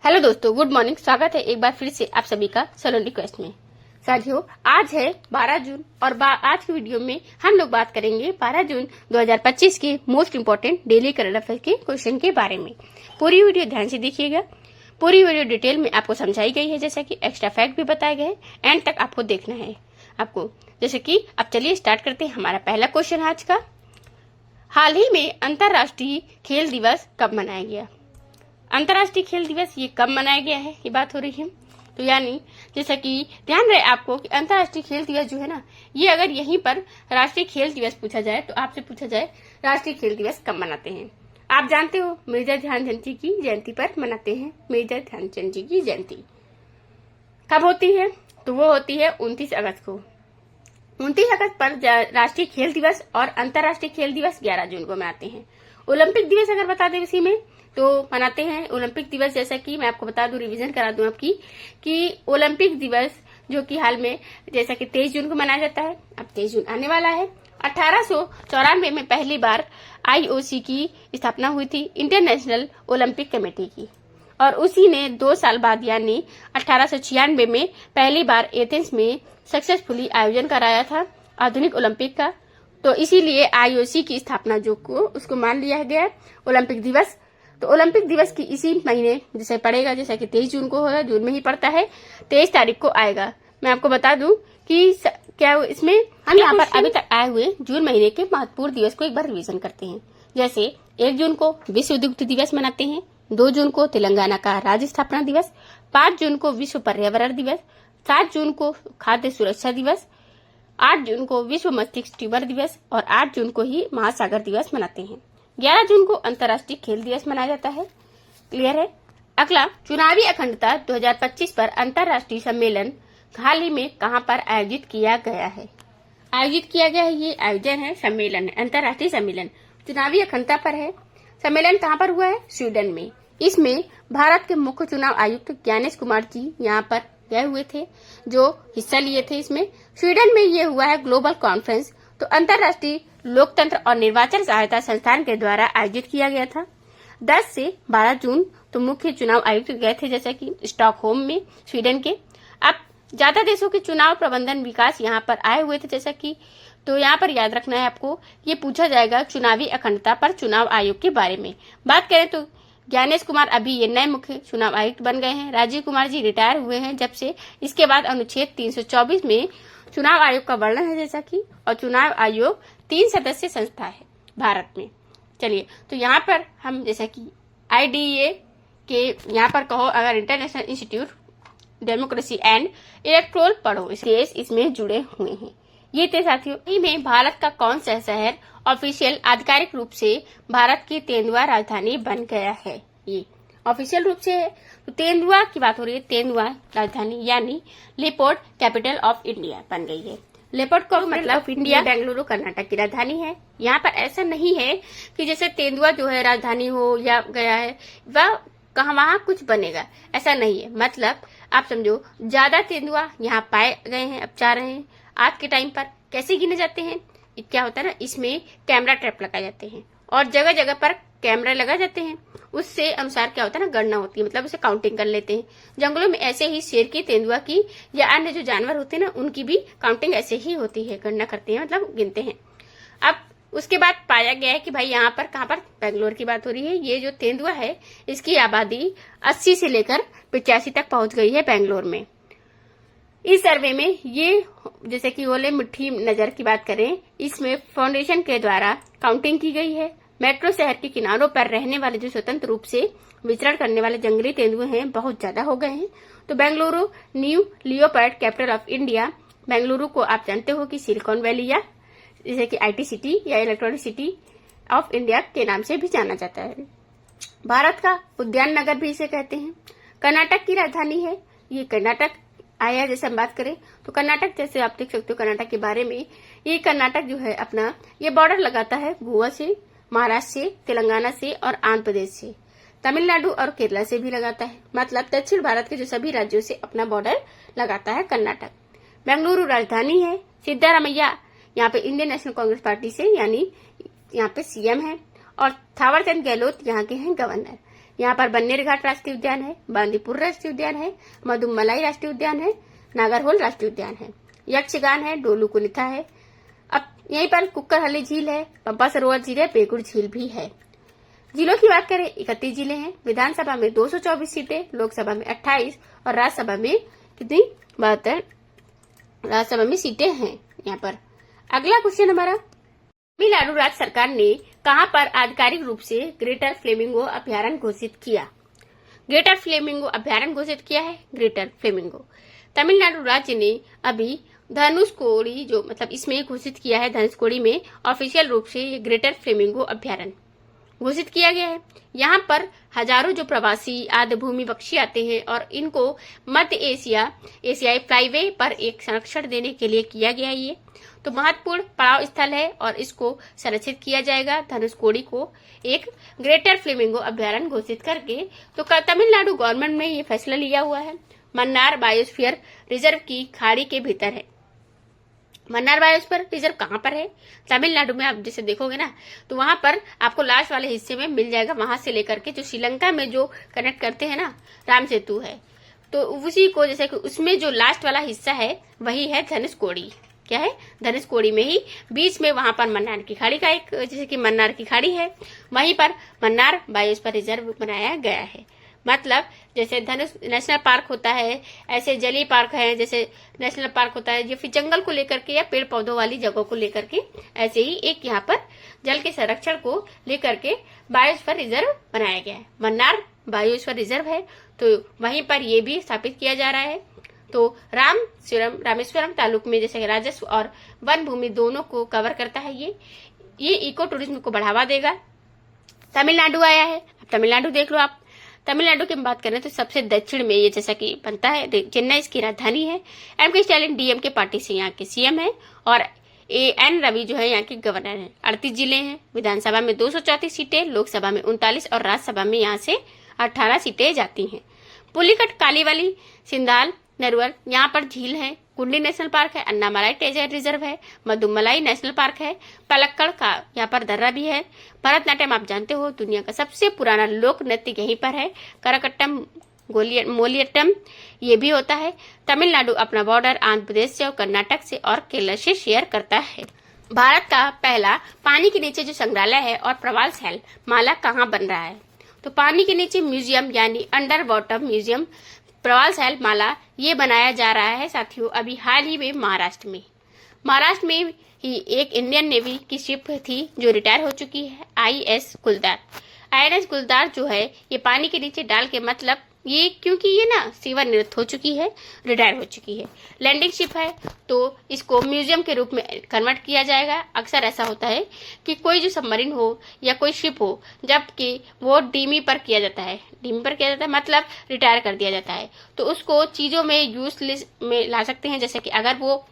Hello दोस्तों, good morning. स्वागत है एक बार फिर से आप सभी का सलोन रिक्वेस्ट में। साथियों, आज है 12 जून और आज की वीडियो में हम लोग बात करेंगे 12 जून 2025 के most important daily current affair के क्वेश्चन के बारे में। पूरी वीडियो ध्यान से देखिएगा। पूरी वीडियो डिटेल में आपको समझाई गई है, जैसा कि एक्स्ट्रा फैक्ट भी बताए गए। एंड तक आपको देखना है आपको। जैसे कि अब चलिए स्टार्ट करते हैं हमारा पहला क्वेश्चन आज का। हाल ही में अंतर्राष्ट्रीय खेल दिवस कब मनाया गया? अंतर्राष्ट्रीय खेल दिवस ये कब मनाया गया है, ये बात हो रही है। तो यानी जैसा कि ध्यान रहे आपको कि अंतर्राष्ट्रीय खेल दिवस जो है ना, ये अगर यहीं पर राष्ट्रीय खेल दिवस पूछा जाए तो आपसे पूछा जाए राष्ट्रीय खेल दिवस कब मनाते हैं। आप जानते हो मेजर ध्यानचंद जी की जयंती पर मनाते हैं। मेजर ध्यानचंद जी की जयंती कब होती है? तो वो होती है 29 अगस्त को। 29 अगस्त पर राष्ट्रीय खेल दिवस और अंतर्राष्ट्रीय खेल दिवस 11 जून को मनाते हैं। ओलंपिक दिवस अगर बता दें इसी में तो मनाते हैं ओलंपिक दिवस। जैसा कि मैं आपको बता दूं, रिवीजन करा दूं आपकी कि ओलंपिक दिवस जो कि हाल में जैसा कि 23 जून को मनाया जाता है, अब 23 जून आने वाला है। 1894 में पहली बार IOC की स्थापना हुई थी, इंटरनेशनल ओलंपिक कमेटी की, और उसी ने 2 साल बाद यानी 1896 में पहली बार एथेंस में सक्सेसफुली आयोजन कराया था आधुनिक ओलंपिक का। तो इसीलिए IOC की स्थापना जो को उसको मान लिया गया ओलंपिक दिवस। तो ओलंपिक दिवस की इसी महीने जैसे पड़ेगा, जैसा कि 23 जून को होगा, जून में ही पड़ता है, 23 तारीख को आएगा। मैं आपको बता दूं कि क्या इसमें हम यहाँ पर अभी तक आए हुए जून महीने के महत्वपूर्ण दिवस को एक बार रिवीजन करते हैं। जैसे 1 जून को विश्व दुग्ध दिवस मनाते हैं, 2 जून को तेलंगाना का राज्य स्थापना दिवस, 5 जून को विश्व पर्यावरण दिवस, 7 जून को खाद्य सुरक्षा दिवस, 8 जून को विश्व मस्तिष्क ट्यूमर दिवस और 8 जून को ही महासागर दिवस मनाते हैं। 11 जून को अंतर्राष्ट्रीय खेल दिवस मनाया जाता है। क्लियर है? अगला, चुनावी अखंडता 2025 पर अंतर्राष्ट्रीय सम्मेलन हाल ही में कहां पर आयोजित किया गया है? आयोजित किया गया है, ये आयोजन है, सम्मेलन है, अंतर्राष्ट्रीय सम्मेलन चुनावी अखंडता पर है। सम्मेलन कहां पर हुआ है? स्वीडन में। इसमें भारत के मुख्य चुनाव आयुक्त ज्ञानेश कुमार जी यहाँ पर गए हुए थे, जो हिस्सा लिए थे इसमें। स्वीडन में ये हुआ है ग्लोबल कॉन्फ्रेंस। तो अंतर्राष्ट्रीय लोकतंत्र और निर्वाचन सहायता संस्थान के द्वारा आयोजित किया गया था। 10 से 12 जून तो मुख्य चुनाव आयुक्त गए थे, जैसा कि स्टॉकहोम में स्वीडन के। अब ज्यादा देशों के चुनाव प्रबंधन विकास यहाँ पर आए हुए थे, जैसा कि तो यहाँ पर याद रखना है आपको, ये पूछा जाएगा चुनावी अखंडता पर चुनाव आयोग के बारे में बात करें तो ज्ञानेश कुमार अभी ये नए मुख्य चुनाव आयुक्त बन गए हैं। राजीव कुमार जी रिटायर हुए हैं जब से। इसके बाद अनुच्छेद 324 में चुनाव आयोग का वर्णन है, जैसा कि, और चुनाव आयोग 3 सदस्य संस्था है भारत में। चलिए, तो यहाँ पर हम जैसा कि IDA के यहाँ पर कहो अगर international institute democracy and electoral पढ़ो, देश इसमें जुड़े हुए हैं। ये थे साथियों। में भारत का कौन सा शहर ऑफिशियल आधिकारिक रूप से भारत की तेंदुआ राजधानी बन गया है? ये ऑफिशियल रूप से है। तो तेंदुआ की बात हो रही है, तेंदुआ राजधानी यानी लेपर्ड कैपिटल ऑफ इंडिया बन गई है। लेपर्ड का मतलब ऑफ इंडिया बेंगलुरु कर्नाटक की राजधानी है। यहाँ पर ऐसा नहीं है कि जैसे तेंदुआ जो है राजधानी हो या गया है वह कहाँ वहाँ कुछ बनेगा, ऐसा नहीं है। मतलब आप समझो ज्यादा तेंदुआ यहाँ पाए गए हैं, अब जा रहे हैं। आज के टाइम पर कैसे गिने जाते हैं? क्या होता है ना, इसमें कैमरा ट्रैप लगाए जाते हैं और जगह जगह पर कैमरा लगा जाते हैं। उससे अनुसार क्या होता है ना, गणना होती है, मतलब उसे काउंटिंग कर लेते हैं। जंगलों में ऐसे ही शेर की, तेंदुआ की या अन्य जो जानवर होते हैं ना, उनकी भी काउंटिंग ऐसे ही होती है, गणना करते हैं, मतलब गिनते हैं। अब उसके बाद पाया गया है कि भाई यहाँ पर कहाँ पर, बेंगलोर की बात हो रही है। ये जो तेंदुआ है इसकी आबादी 80 से लेकर 85 तक पहुंच गई है बेंगलोर में। इस सर्वे में ये जैसे कि ओले मिट्टी नजर की बात करें, इसमें फाउंडेशन के द्वारा काउंटिंग की गई है। मेट्रो शहर के किनारों पर रहने वाले जो स्वतंत्र रूप से विचरण करने वाले जंगली तेंदुए हैं बहुत ज्यादा हो गए हैं। तो Bengaluru new leopard capital of India, Bengaluru को आप जानते हो कि सिलिकॉन वैली या जैसे कि IT सिटी या इलेक्ट्रॉनिक सिटी ऑफ इंडिया के नाम से भी जाना जाता है। भारत का उद्यान नगर भी इसे कहते हैं। कर्नाटक की राजधानी है ये, कर्नाटक आया। जैसे हम बात करें तो कर्नाटक, जैसे आप देख सकते हो कर्नाटक के बारे में, ये कर्नाटक जो है अपना ये बॉर्डर लगाता है गोवा से, महाराष्ट्र से, तेलंगाना से और आंध्र प्रदेश से, तमिलनाडु और केरला से भी लगाता है। मतलब दक्षिण भारत के जो सभी राज्यों से अपना बॉर्डर लगाता है कर्नाटक। बेंगलुरु राजधानी है। सिद्धारमैया यहाँ पे इंडियन नेशनल कांग्रेस पार्टी से यानी यहाँ पे CM है और थावरचंद गहलोत यहाँ के हैं गवर्नर। यहाँ पर बन्नेर घाट राष्ट्रीय उद्यान है, बांदीपुर राष्ट्रीय उद्यान है, मधुमलाई राष्ट्रीय उद्यान है, नागरहोल राष्ट्रीय उद्यान है, यक्षगान है, डोलू कुलिथा है। अब यहीं पर कुक्करहल्ली झील है, पंपा सरोवर झील है, पेकुड़ झील भी है। जिलों की बात करें 31 जिले हैं। विधानसभा में 224 सीटें, लोकसभा में 28 और राज्यसभा में कितनी 72 राज्यसभा में सीटें हैं यहाँ पर। अगला क्वेश्चन हमारा, तमिलनाडु राज्य सरकार ने कहां पर आधिकारिक रूप से ग्रेटर फ्लेमिंगो अभ्यारण्य घोषित किया? ग्रेटर फ्लेमिंगो अभ्यारण्य घोषित किया है ग्रेटर फ्लेमिंगो। तमिलनाडु राज्य ने अभी धनुषकोडी जो मतलब इसमें घोषित किया है, धनुषकोडी में ऑफिशियल रूप से ये ग्रेटर फ्लेमिंगो अभ्यारण्य घोषित किया गया है। यहाँ पर हजारों जो प्रवासी आर्द्रभूमि पक्षी आते हैं और इनको मध्य एशियाई फ्लाईवे पर एक संरक्षण देने के लिए किया गया है। ये तो महत्वपूर्ण पड़ाव स्थल है और इसको संरक्षित किया जाएगा। धनुषकोडी को एक ग्रेटर फ्लेमिंगो अभ्यारण्य घोषित करके तो तमिलनाडु गवर्नमेंट ने ये फैसला लिया हुआ है। मन्नार बायोस्फीयर रिजर्व की खाड़ी के भीतर है। मन्नार बायोस्फीयर रिजर्व कहाँ पर है? तमिलनाडु में आप जैसे देखोगे ना तो वहां पर आपको लास्ट वाले हिस्से में मिल जाएगा। वहां से लेकर के जो श्रीलंका में जो कनेक्ट करते हैं ना राम सेतु है, तो उसी को जैसे कि उसमें जो लास्ट वाला हिस्सा है वही है धनुषकोडी। क्या है? धनुषकोडी में ही बीच में वहां पर मन्नार की खाड़ी का एक जैसे कि मन्नार की खाड़ी है, वहीं पर मन्नार बायोस्फीयर रिजर्व बनाया गया है। मतलब जैसे धनुष नेशनल पार्क होता है, ऐसे जलीय पार्क है जैसे नेशनल पार्क होता है, या फिर जंगल को लेकर के या पेड़ पौधों वाली जगहों को लेकर के, ऐसे ही एक यहाँ पर जल के संरक्षण को लेकर के बायोस्फीयर रिजर्व बनाया गया है। मन्नार बायोस्फीयर रिजर्व है तो वहीं पर ये भी स्थापित किया जा रहा है। तो रामेश्वरम तालुक में जैसे राजस्व और वन भूमि दोनों को कवर करता है। ये इको टूरिज्म को बढ़ावा देगा। तमिलनाडु आया है, अब तमिलनाडु देख लो आप। तमिलनाडु की बात करें तो सबसे दक्षिण में ये जैसा कि बनता है, चेन्नई इसकी राजधानी है। एम.के. स्टालिन डीएमके पार्टी से यहाँ के सीएम है और एन रवि जो है यहाँ के गवर्नर हैं। 38 जिले हैं। विधानसभा में 234 सीटें, लोकसभा में 39 और राज्यसभा में यहाँ से 18 सीटें जाती हैं। पुलिकट, कालीवली, सिंधाल, नरवर यहाँ पर झील है। कुंडी नेशनल पार्क है, अन्नामलाई टाइगर रिजर्व है, मधुमलाई नेशनल पार्क है, पलक्कड़ का यहाँ पर दर्रा भी है। भरतनाट्यम आप जानते हो दुनिया का सबसे पुराना लोक नृत्य यहीं पर है। करकट्टम, मोलियट्टम ये भी होता है। तमिलनाडु अपना बॉर्डर आंध्र प्रदेश से और कर्नाटक से और केरल से शेयर करता है। भारत का पहला पानी के नीचे जो संग्रहालय है और प्रवाल शैल माला कहाँ बन रहा है? तो पानी के नीचे म्यूजियम यानी अंडर वाटर म्यूजियम प्रवाल शैल माला ये बनाया जा रहा है साथियों। अभी हाल ही में महाराष्ट्र में ही एक इंडियन नेवी की शिप थी जो रिटायर हो चुकी है, आईएनएस गुलदार जो है ये पानी के नीचे डाल के मतलब ये क्योंकि ये ना सेवानिवृत्त हो चुकी है, रिटायर हो चुकी है, लैंडिंग शिप है तो इसको म्यूजियम के रूप में कन्वर्ट किया जाएगा। अक्सर ऐसा होता है कि कोई जो सबमरीन हो या कोई शिप हो जबकि वो डीमी पर किया जाता है मतलब रिटायर कर दिया जाता है, तो उसको चीजों में यूज में ला सकते हैं। जैसे कि अगर वो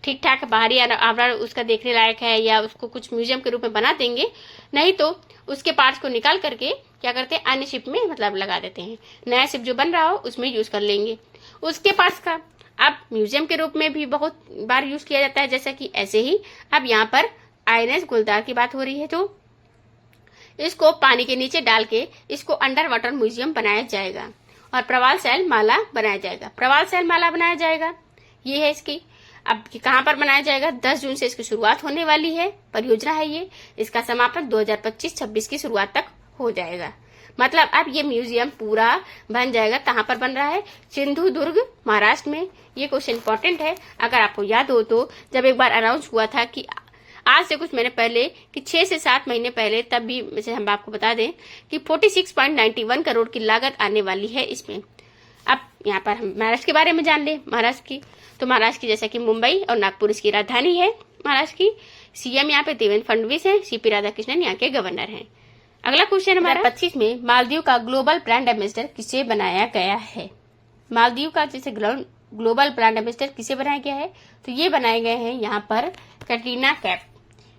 ठीक ठाक बाहरी आवरण उसका देखने लायक है या उसको कुछ म्यूजियम के रूप में बना देंगे, नहीं तो उसके पार्ट्स को निकाल करके क्या करते हैं अन्य शिप में मतलब लगा देते हैं। नया शिप जो बन रहा हो उसमें यूज कर लेंगे उसके पार्ट्स का। अब म्यूजियम के रूप में भी बहुत बार यूज किया जाता है, जैसा कि ऐसे ही अब यहाँ पर आईएनएस गुलदार की बात हो रही है तो इसको पानी के नीचे डाल के इसको अंडर वाटर म्यूजियम बनाया जाएगा और प्रवाल शैल माला बनाया जाएगा। ये है इसकी। अब कहाँ पर बनाया जाएगा? 10 जून से इसकी शुरुआत होने वाली है, परियोजना है ये। इसका समापन 2025-26 की शुरुआत तक हो जाएगा। मतलब अब ये म्यूजियम पूरा बन जाएगा। कहाँ पर बन रहा है? सिंधुदुर्ग, महाराष्ट्र में। ये क्वेश्चन इंपॉर्टेंट है। अगर आपको याद हो तो जब एक बार अनाउंस हुआ था कि आज से कुछ महीने पहले कि 6 से 7 महीने पहले, तब भी जैसे हम आपको बता दें कि 46.91 करोड़ की लागत आने वाली है इसमें। अब यहाँ पर हम महाराष्ट्र के बारे में जान ले। महाराष्ट्र की जैसे कि मुंबई और नागपुर इसकी राजधानी है महाराष्ट्र की। सीएम यहाँ पे देवेंद्र फडणवीस है, सीपी राधाकृष्णन यहाँ के गवर्नर हैं। अगला क्वेश्चन हमारा 25 में मालदीव का ग्लोबल ब्रांड एम्बेसडर किसे बनाया गया है? मालदीव का जैसे ग्लोबल ब्रांड एम्बेसडर किसे बनाया गया है? तो ये बनाए गए हैं यहाँ पर कैटरीना कैफ।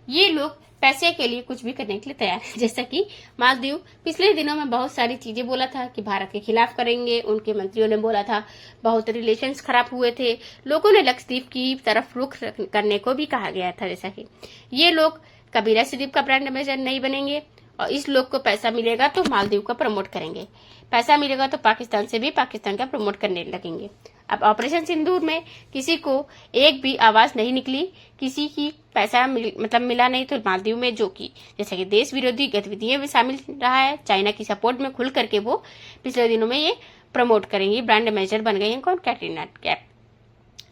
ये लोग पैसे के लिए कुछ भी करने के लिए तैयार है। जैसा कि मालदीव पिछले दिनों में बहुत सारी चीजें बोला था कि भारत के खिलाफ करेंगे, उनके मंत्रियों ने बोला था, बहुत रिलेशंस खराब हुए थे, लोगों ने लक्षद्वीप की तरफ रुख करने को भी कहा गया था। जैसा कि ये लोग कभी लक्षद्वीप का ब्रांड एम्बेसडर नहीं बनेंगे और इस लोग को पैसा मिलेगा तो मालदीव का प्रमोट करेंगे, पैसा मिलेगा तो पाकिस्तान से भी पाकिस्तान का प्रमोट करने लगेंगे। अब ऑपरेशन सिंदूर में किसी को एक भी आवाज नहीं निकली, किसी की पैसा मिला नहीं, तो मालदीव में जो कि जैसे कि देश विरोधी गतिविधियों में शामिल रहा है, चाइना की सपोर्ट में खुल करके वो पिछले दिनों में ये प्रमोट करेंगे। ब्रांड एम्बेसडर बन गई है कौन? कैटरीना कैफ।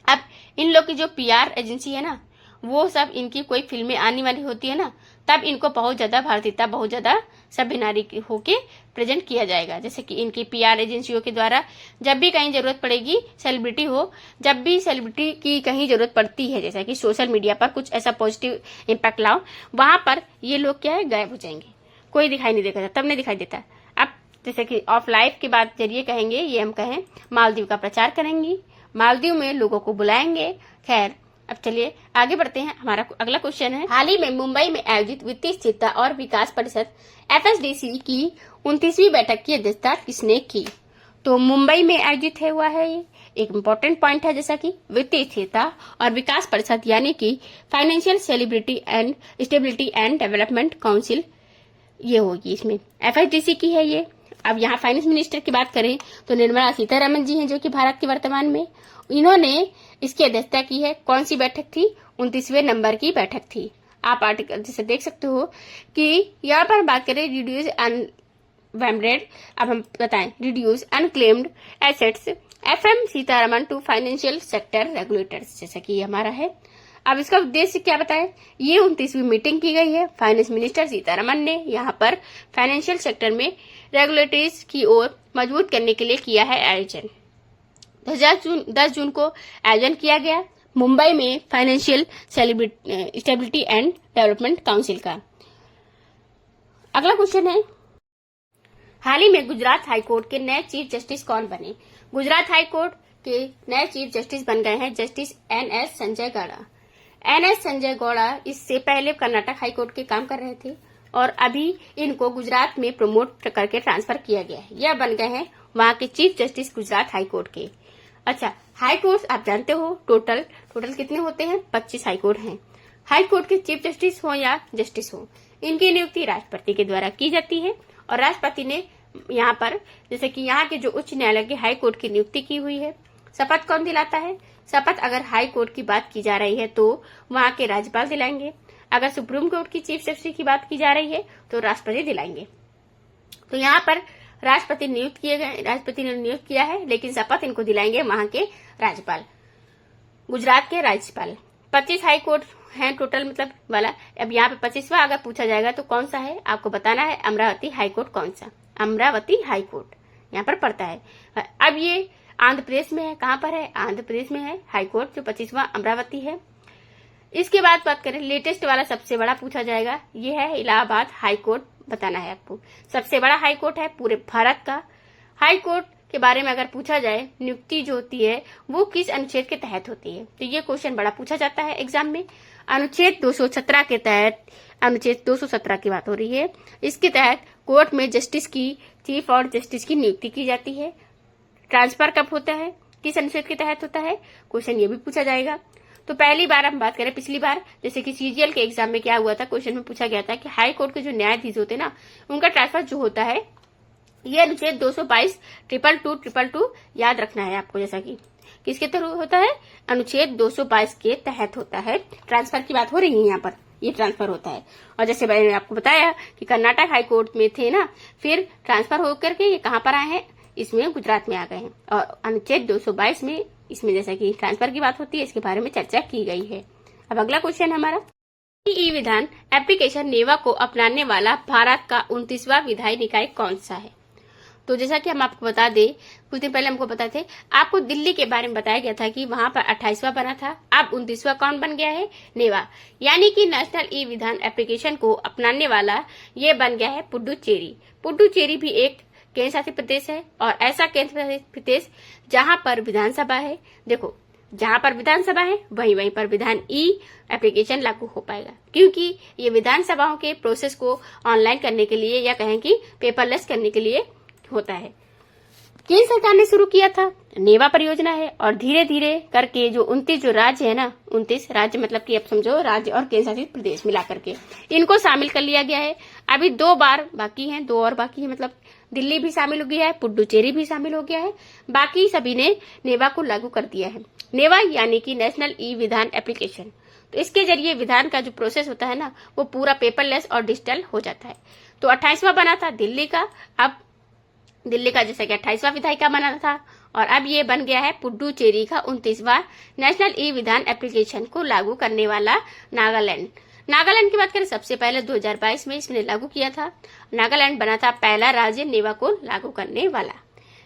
अब इन लोग की जो PR एजेंसी है ना, वो सब इनकी कोई फिल्में आने वाली होती है ना, तब इनको बहुत ज्यादा भारतीयता, बहुत ज्यादा सभ्य नारी होके प्रेजेंट किया जाएगा। जैसे कि इनकी PR एजेंसियों के द्वारा जब भी कहीं जरूरत पड़ेगी, सेलिब्रिटी हो, जब भी सेलिब्रिटी की कहीं जरूरत पड़ती है, जैसा कि सोशल मीडिया पर कुछ ऐसा पॉजिटिव इम्पैक्ट लाओ, वहां पर ये लोग क्या है, गायब हो जाएंगे, कोई दिखाई नहीं देगा, तब नहीं दिखाई देता। अब जैसे कि ऑफ लाइफ के बाद जरिए कहेंगे, ये हम कहें मालदीव का प्रचार करेंगी, मालदीव में लोगों को बुलाएंगे। खैर, अब चलिए आगे बढ़ते हैं। हमारा अगला क्वेश्चन है, हाल ही में मुंबई में आयोजित वित्तीय स्थिरता और विकास परिषद FSDC की 29वीं बैठक की अध्यक्षता किसने की? तो मुंबई में आयोजित हुआ है। ये एक इम्पोर्टेंट पॉइंट है, जैसा कि वित्तीय स्थिरता और विकास परिषद यानी कि financial stability and development council, ये होगी, इसमें FSDC की है ये। अब यहाँ फाइनेंस मिनिस्टर की बात करें तो निर्मला सीतारमण जी हैं, जो कि भारत के वर्तमान में, इन्होंने इसकी अध्यक्षता की है। कौन सी बैठक थी? 29वें नंबर की बैठक थी। आप आर्टिकल जैसे देख सकते हो कि यहाँ पर बात करें रिड्यूस अनवेम्बरेड, अब हम बताएं reduce unclaimed assets FM Sitharaman to financial sector regulators, जैसा कि हमारा है। अब इसका उद्देश्य क्या बताएं? ये 29वीं मीटिंग की गई है। फाइनेंस मिनिस्टर सीतारमण ने यहाँ पर फाइनेंशियल सेक्टर में रेगुलेटरीज की ओर मजबूत करने के लिए किया है आयोजन। 10 जून को आयोजन किया गया मुंबई में financial stability and development council का। अगला क्वेश्चन है, हाल ही में गुजरात हाईकोर्ट के नए चीफ जस्टिस कौन बने? गुजरात हाईकोर्ट के नए चीफ जस्टिस बन गए हैं justice NS Sanjay Gowda. NS Sanjay Gowda इससे पहले कर्नाटक हाईकोर्ट के काम कर रहे थे और अभी इनको गुजरात में प्रमोट करके ट्रांसफर किया गया है। यह बन गए हैं वहां के चीफ जस्टिस गुजरात हाईकोर्ट के। अच्छा, हाई कोर्ट आप जानते हो टोटल कितने होते हैं? 25 हाई कोर्ट हैं। हाई कोर्ट के चीफ जस्टिस हो या जस्टिस हो, इनकी नियुक्ति राष्ट्रपति के द्वारा की जाती है और राष्ट्रपति ने यहाँ पर जैसे कि यहाँ के जो उच्च न्यायालय के हाई कोर्ट की नियुक्ति की हुई है। शपथ कौन दिलाता है? शपथ अगर हाई कोर्ट की बात की जा रही है तो वहाँ के राज्यपाल दिलाएंगे, अगर सुप्रीम कोर्ट की चीफ जस्टिस की बात की जा रही है तो राष्ट्रपति दिलाएंगे। तो यहाँ पर राष्ट्रपति ने नियुक्त किया है, लेकिन शपथ इनको दिलाएंगे वहां के राज्यपाल, गुजरात के राज्यपाल। 25 हाई कोर्ट हैं टोटल मतलब वाला। अब यहाँ पे 25वां अगर पूछा जाएगा तो कौन सा है आपको बताना है। अमरावती हाई कोर्ट कौन सा? अमरावती हाई कोर्ट यहाँ पर पड़ता है। अब ये आंध्र प्रदेश में है। कहाँ पर है? आंध्र प्रदेश में है हाई कोर्ट, जो 25वां अमरावती है। इसके बाद बात करें लेटेस्ट वाला सबसे बड़ा पूछा जाएगा, ये है इलाहाबाद हाई कोर्ट। बताना है आपको, सबसे बड़ा हाई कोर्ट है पूरे भारत का। हाई कोर्ट के बारे में अगर पूछा जाए, नियुक्ति जो होती है वो किस अनुच्छेद के तहत होती है, तो ये क्वेश्चन बड़ा पूछा जाता है एग्जाम में। अनुच्छेद 217 के तहत, अनुच्छेद 217 की बात हो रही है, इसके तहत कोर्ट में जस्टिस की, चीफ और जस्टिस की नियुक्ति की जाती है। ट्रांसफर कब होता है, किस अनुच्छेद के तहत होता है, क्वेश्चन ये भी पूछा जाएगा। तो पहली बार हम बात करें, पिछली बार जैसे कि CGL के एग्जाम में क्या हुआ था, क्वेश्चन में पूछा गया था कि हाई कोर्ट के जो न्यायाधीश होते हैं ना, उनका ट्रांसफर जो होता है ये अनुच्छेद 222 222 याद रखना है आपको, जैसा कि किसके तहत होता है, अनुच्छेद 222 के तहत होता है। ट्रांसफर की बात हो रही है यहाँ पर, ये ट्रांसफर होता है। और जैसे मैंने आपको बताया कि कर्नाटक हाई कोर्ट में थे ना, फिर ट्रांसफर होकर के ये कहाँ पर आए हैं, इसमें गुजरात में आ गए हैं। और अनुच्छेद 222 में इसमें जैसा कि ट्रांसफर की बात होती है, इसके बारे में चर्चा की गई है। अब अगला क्वेश्चन हमारा, ई विधान एप्लीकेशन नेवा को अपनाने वाला भारत का 29वां विधायी निकाय कौन सा है? तो जैसा कि हम आपको बता दें, कुछ दिन पहले हमको पता थे, आपको दिल्ली के बारे में बताया गया था कि वहां पर 28वां बना था, अब 29वां कौन बन गया है, नेवा, यानी कि नेशनल ई विधान एप्लीकेशन को अपनाने वाला ये बन गया है पुडुचेरी। पुडुचेरी भी एक केंद्र शासित प्रदेश है और ऐसा केंद्र शासित प्रदेश जहां पर विधानसभा है। देखो, जहां पर विधानसभा है वहीं पर विधान ई एप्लीकेशन लागू हो पाएगा, क्योंकि ये विधानसभाओं के प्रोसेस को ऑनलाइन करने के लिए या कहें कि पेपरलेस करने के लिए होता है। केंद्र सरकार ने शुरू किया था, नेवा परियोजना है। और धीरे धीरे करके जो 29 जो राज्य है ना, 29 राज्य मतलब कि अब समझो राज्य और केंद्र शासित प्रदेश मिला करके इनको शामिल कर लिया गया है। अभी 2 बार बाकी हैं, 2 और बाकी है, मतलब दिल्ली भी शामिल हो गया है, पुडुचेरी भी शामिल हो गया है, बाकी सभी ने नेवा को लागू कर दिया है। नेवा यानी कि नेशनल ई विधान एप्लीकेशन। तो इसके जरिए विधान का जो प्रोसेस होता है ना, वो पूरा पेपरलेस और डिजिटल हो जाता है। तो 28वां बना था दिल्ली का, अब दिल्ली का जैसा कि 28वां विधायिका बना था, और अब ये बन गया है पुडुचेरी का 29वां नेशनल ई विधान एप्लीकेशन को लागू करने वाला नागालैंड। नागालैंड की बात करें, सबसे पहले 2022 में इसने लागू किया था। नागालैंड बना था पहला राज्य नेवा को लागू करने वाला।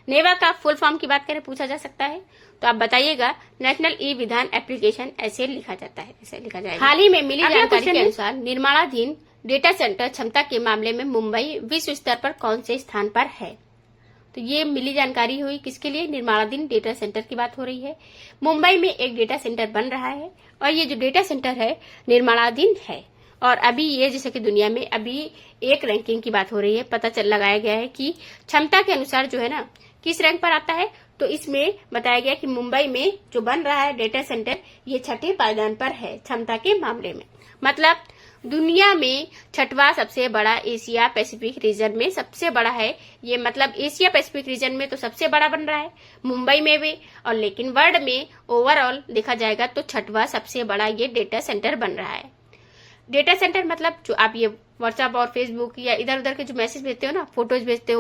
नेवा का फुल फॉर्म की बात करें, पूछा जा सकता है, तो आप बताइएगा। नेशनल ई विधान एप्लीकेशन ऐसे लिखा जाता है, ऐसे लिखा जाएगा। हाल ही में मिली जानकारी के अनुसार निर्माणाधीन डेटा सेंटर क्षमता के मामले में मुंबई विश्व स्तर पर कौन से स्थान पर है। तो ये मिली जानकारी हुई किसके लिए, निर्माणाधीन डेटा सेंटर की बात हो रही है। मुंबई में एक डेटा सेंटर बन रहा है और ये जो डेटा सेंटर है निर्माणाधीन है। और अभी ये जैसे कि दुनिया में अभी एक रैंकिंग की बात हो रही है, पता चल लगाया गया है कि क्षमता के अनुसार जो है ना किस रैंक पर आता है। तो इसमें बताया गया कि मुंबई में जो बन रहा है डेटा सेंटर ये 6ठे पायदान पर है क्षमता के मामले में। मतलब दुनिया में 6वां सबसे बड़ा एशिया पैसिफिक रीजन में सबसे बड़ा है ये, मतलब एशिया पैसिफिक रीजन में तो सबसे बड़ा बन रहा है मुंबई में भी, और लेकिन वर्ल्ड में ओवरऑल देखा जाएगा तो 6वां सबसे बड़ा ये डेटा सेंटर बन रहा है। डेटा सेंटर मतलब जो आप ये व्हाट्सएप और फेसबुक या इधर उधर के जो मैसेज भेजते हो ना, फोटोज भेजते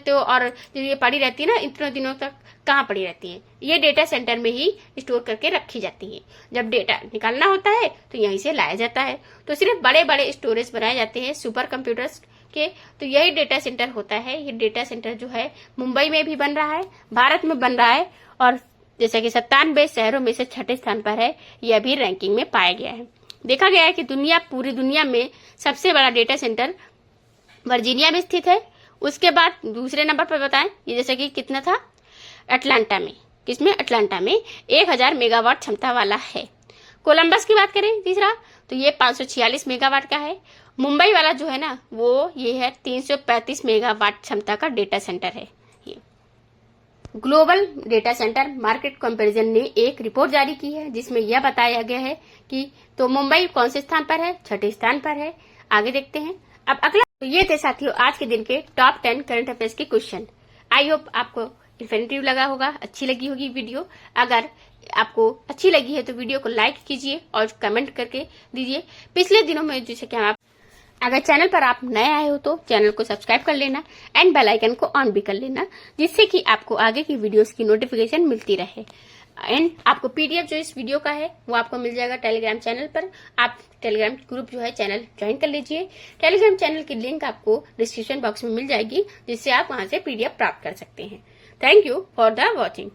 हो और जो ये पड़ी रहती है ना इतने दिनों तक, कहाँ पड़ी रहती है, ये डेटा सेंटर में ही स्टोर करके रखी जाती है। जब डेटा निकालना होता है तो यहीं से लाया जाता है। तो सिर्फ बड़े बड़े स्टोरेज बनाए जाते हैं सुपर कंप्यूटर्स के, तो यही डेटा सेंटर होता है। ये डेटा सेंटर जो है मुंबई में भी बन रहा है, भारत में बन रहा है, और जैसा कि 97 शहरों में से 6ठे स्थान पर है, ये अभी रैंकिंग में पाया गया है। देखा गया है कि पूरी दुनिया में सबसे बड़ा डेटा सेंटर वर्जीनिया में स्थित है। उसके बाद दूसरे नंबर पर बताएं, ये जैसे कि कितना था, अटलांटा में, किसमें, अटलांटा में 1000 मेगावाट क्षमता वाला है। कोलंबस की बात करें तीसरा, तो ये 546 मेगावाट का है। मुंबई वाला जो है ना वो ये है 335 मेगावाट क्षमता का डेटा सेंटर है। Global data centre market comparison ने एक रिपोर्ट जारी की है जिसमें यह बताया गया है कि तो मुंबई कौन से स्थान पर है, 6ठे स्थान पर है। आगे देखते हैं अब अगला। तो ये थे साथियों आज के दिन के टॉप 10 करंट अफेयर्स के क्वेश्चन। आई होप आपको इन्फॉर्मेटिव लगा होगा, अच्छी लगी होगी वीडियो। अगर आपको अच्छी लगी है तो वीडियो को लाइक कीजिए और कमेंट करके दीजिए। पिछले दिनों में जैसे कि आप अगर चैनल पर आप नए आए हो तो चैनल को सब्सक्राइब कर लेना एंड बेल आइकन को ऑन भी कर लेना, जिससे कि आपको आगे की वीडियोस की नोटिफिकेशन मिलती रहे। एंड आपको पीडीएफ जो इस वीडियो का है वो आपको मिल जाएगा टेलीग्राम चैनल पर। आप टेलीग्राम ग्रुप जो है चैनल ज्वाइन कर लीजिए। टेलीग्राम चैनल की लिंक आपको डिस्क्रिप्शन बॉक्स में मिल जाएगी, जिससे आप वहां से पीडीएफ प्राप्त कर सकते हैं। Thank you for the watching.